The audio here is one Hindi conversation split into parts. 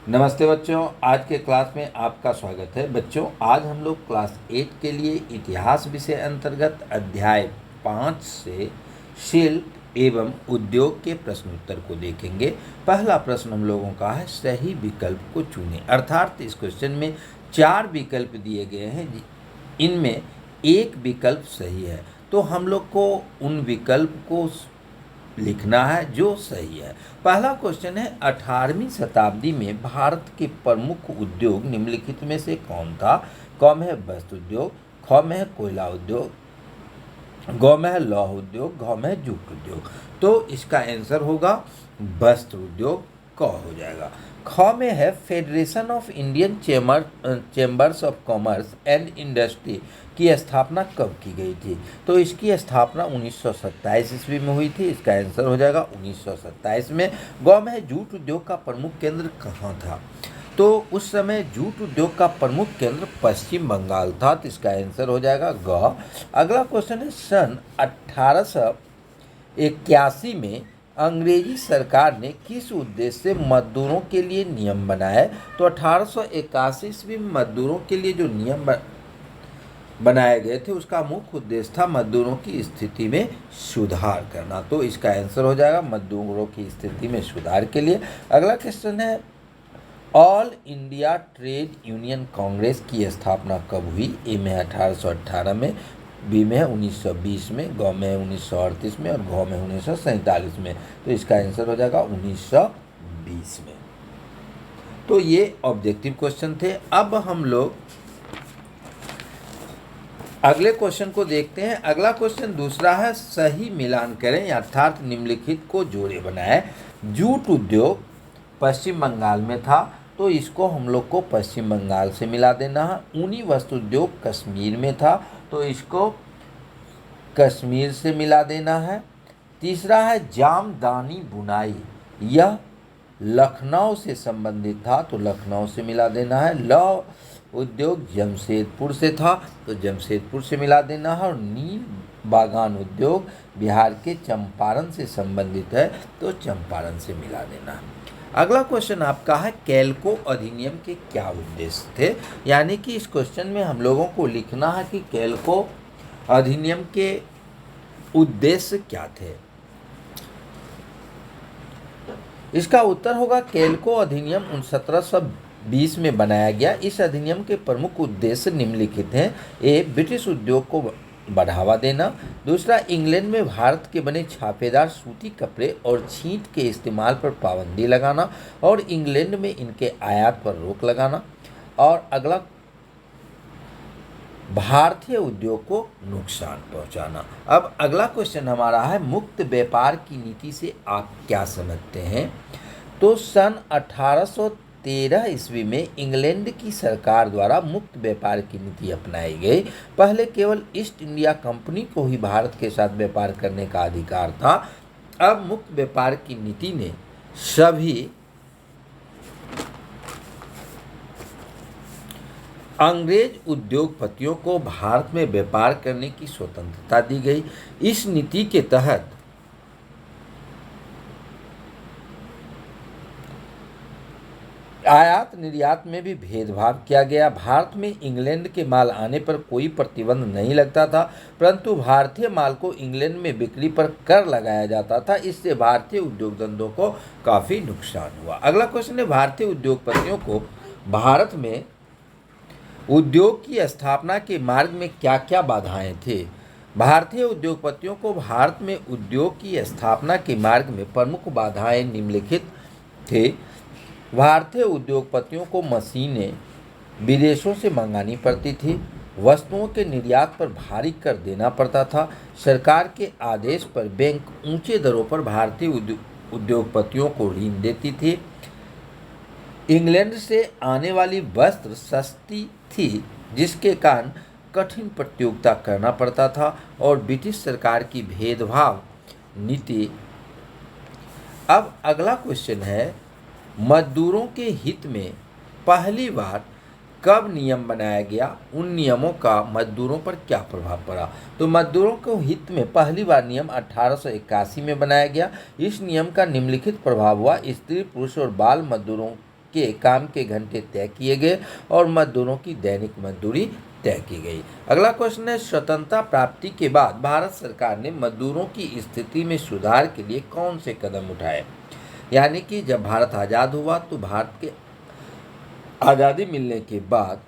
नमस्ते बच्चों, आज के क्लास में आपका स्वागत है। बच्चों, आज हम लोग क्लास 8 के लिए इतिहास विषय अंतर्गत अध्याय 5 से शिल्प एवं उद्योग के प्रश्नोत्तर को देखेंगे। पहला प्रश्न हम लोगों का है, सही विकल्प को चुनें। अर्थात इस क्वेश्चन में 4 विकल्प दिए गए हैं, इनमें एक विकल्प सही है, तो हम लोग को उन विकल्प को लिखना है जो सही है। पहला क्वेश्चन है, 18वीं शताब्दी में भारत के प्रमुख उद्योग निम्नलिखित में से कौन था? क में है वस्त्र उद्योग, ख में है कोयला उद्योग, ग में है लौह उद्योग, घ में है जूट उद्योग। तो इसका आंसर होगा वस्त्र उद्योग, क हो जाएगा। ख में है federation of Indian chambers of commerce and industry की स्थापना कब की गई थी? तो इसकी स्थापना 1927 ईस्वी में हुई थी। इसका आंसर हो जाएगा 1927 में। ग में है जूट उद्योग का प्रमुख केंद्र कहाँ था? तो उस समय जूट उद्योग का प्रमुख केंद्र पश्चिम बंगाल था। तो इसका आंसर हो जाएगा ग। अगला क्वेश्चन है, सन 1881 में अंग्रेजी सरकार ने किस उद्देश्य से मजदूरों के लिए नियम बनाए? तो 1881 ईस्वी में मजदूरों के लिए जो नियम बनाए गए थे उसका मुख्य उद्देश्य था मजदूरों की स्थिति में सुधार करना। तो इसका आंसर हो जाएगा मजदूरों की स्थिति में सुधार के लिए। अगला क्वेश्चन है, all India trade union Congress की स्थापना कब हुई? ए में 1818 में, बी में है 1920 में, ग में है 1938 में और घ में 1947 में। तो इसका आंसर हो जाएगा 1920 में। तो ये ऑब्जेक्टिव क्वेश्चन थे। अब हम लोग अगले क्वेश्चन को देखते हैं। अगला क्वेश्चन दूसरा है, सही मिलान करें अर्थात निम्नलिखित को जोड़े बनाए। जूट उद्योग पश्चिम बंगाल में था, तो इसको हम लोग को पश्चिम बंगाल से मिला देना है। ऊनी वस्त्र उद्योग कश्मीर में था, तो इसको कश्मीर से मिला देना है। तीसरा है, जामदानी बुनाई, यह लखनऊ से संबंधित था, तो लखनऊ से मिला देना है। लौह उद्योग जमशेदपुर से था, तो जमशेदपुर से मिला देना है। और नील बागान उद्योग बिहार के चंपारण से संबंधित है, तो चंपारण से मिला देना है। अगला क्वेश्चन आपका है, कैल्को अधिनियम के क्या उद्देश्य थे? यानी कि इस क्वेश्चन में हम लोगों को लिखना है कि कैल्को अधिनियम के उद्देश्य क्या थे। इसका उत्तर होगा, कैल्को अधिनियम 1720 में बनाया गया। इस अधिनियम के प्रमुख उद्देश्य निम्नलिखित हैं। ए, ब्रिटिश उद्योग को बढ़ावा देना। दूसरा, इंग्लैंड में भारत के बने छापेदार सूती कपड़े और छींट के इस्तेमाल पर पाबंदी लगाना और इंग्लैंड में इनके आयात पर रोक लगाना। और अगला, भारतीय उद्योग को नुकसान पहुंचाना। अब अगला क्वेश्चन हमारा है, मुक्त व्यापार की नीति से आप क्या समझते हैं? तो सन 1813 ईस्वी में इंग्लैंड की सरकार द्वारा मुक्त व्यापार की नीति अपनाई गई। पहले केवल ईस्ट इंडिया कंपनी को ही भारत के साथ व्यापार करने का अधिकार था। अब मुक्त व्यापार की नीति ने सभी अंग्रेज उद्योगपतियों को भारत में व्यापार करने की स्वतंत्रता दी गई। इस नीति के तहत आयात निर्यात में भी भेदभाव किया गया। भारत में इंग्लैंड के माल आने पर कोई प्रतिबंध नहीं लगता था, परंतु भारतीय माल को इंग्लैंड में बिक्री पर कर लगाया जाता था। इससे भारतीय उद्योग धंधों को काफ़ी नुकसान हुआ। अगला क्वेश्चन है, भारतीय उद्योगपतियों को भारत में उद्योग की स्थापना के मार्ग में क्या क्या बाधाएं थे? भारतीय उद्योगपतियों को भारत में उद्योग की स्थापना के मार्ग में प्रमुख बाधाएं निम्नलिखित थे। भारतीय उद्योगपतियों को मशीनें विदेशों से मंगानी पड़ती थी। वस्तुओं के निर्यात पर भारी कर देना पड़ता था। सरकार के आदेश पर बैंक ऊंचे दरों पर भारतीय उद्योगपतियों को ऋण देती थी। इंग्लैंड से आने वाली वस्त्र सस्ती थी, जिसके कारण कठिन प्रतियोगिता करना पड़ता था। और ब्रिटिश सरकार की भेदभाव नीति। अब अगला क्वेश्चन है, मजदूरों के हित में पहली बार कब नियम बनाया गया? उन नियमों का मजदूरों पर क्या प्रभाव पड़ा? तो मजदूरों के हित में पहली बार नियम 1881 में बनाया गया। इस नियम का निम्नलिखित प्रभाव हुआ। स्त्री, पुरुष और बाल मजदूरों के काम के घंटे तय किए गए और मजदूरों की दैनिक मजदूरी तय की गई। अगला क्वेश्चन है, स्वतंत्रता प्राप्ति के बाद भारत सरकार ने मजदूरों की स्थिति में सुधार के लिए कौन से कदम उठाए? यानी कि जब भारत आज़ाद हुआ तो भारत के आज़ादी मिलने के बाद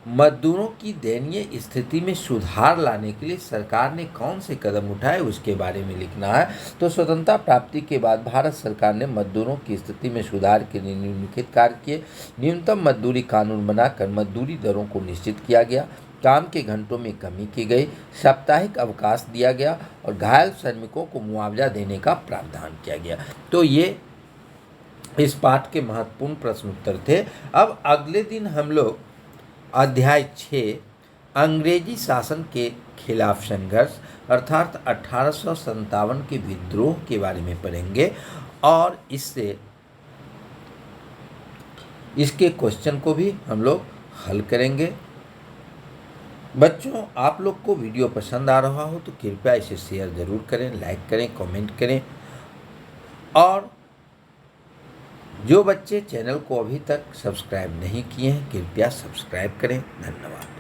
मजदूरों की दयनीय स्थिति में सुधार लाने के लिए सरकार ने कौन से कदम उठाए उसके बारे में लिखना है। तो स्वतंत्रता प्राप्ति के बाद भारत सरकार ने मजदूरों की स्थिति में सुधार के लिए निम्नलिखित कार्य किए। न्यूनतम मजदूरी कानून बनाकर मजदूरी दरों को निश्चित किया गया, काम के घंटों में कमी की गई, साप्ताहिक अवकाश दिया गया और घायल श्रमिकों को मुआवजा देने का प्रावधान किया गया। तो ये इस पाठ के महत्वपूर्ण प्रश्न उत्तर थे। अब अगले दिन हम लोग अध्याय 6 अंग्रेजी शासन के खिलाफ संघर्ष अर्थात 1857 के विद्रोह के बारे में पढ़ेंगे और इसके क्वेश्चन को भी हम लोग हल करेंगे। बच्चों, आप लोग को वीडियो पसंद आ रहा हो तो कृपया इसे शेयर ज़रूर करें, लाइक करें, कमेंट करें और जो बच्चे चैनल को अभी तक सब्सक्राइब नहीं किए हैं कृपया सब्सक्राइब करें। धन्यवाद।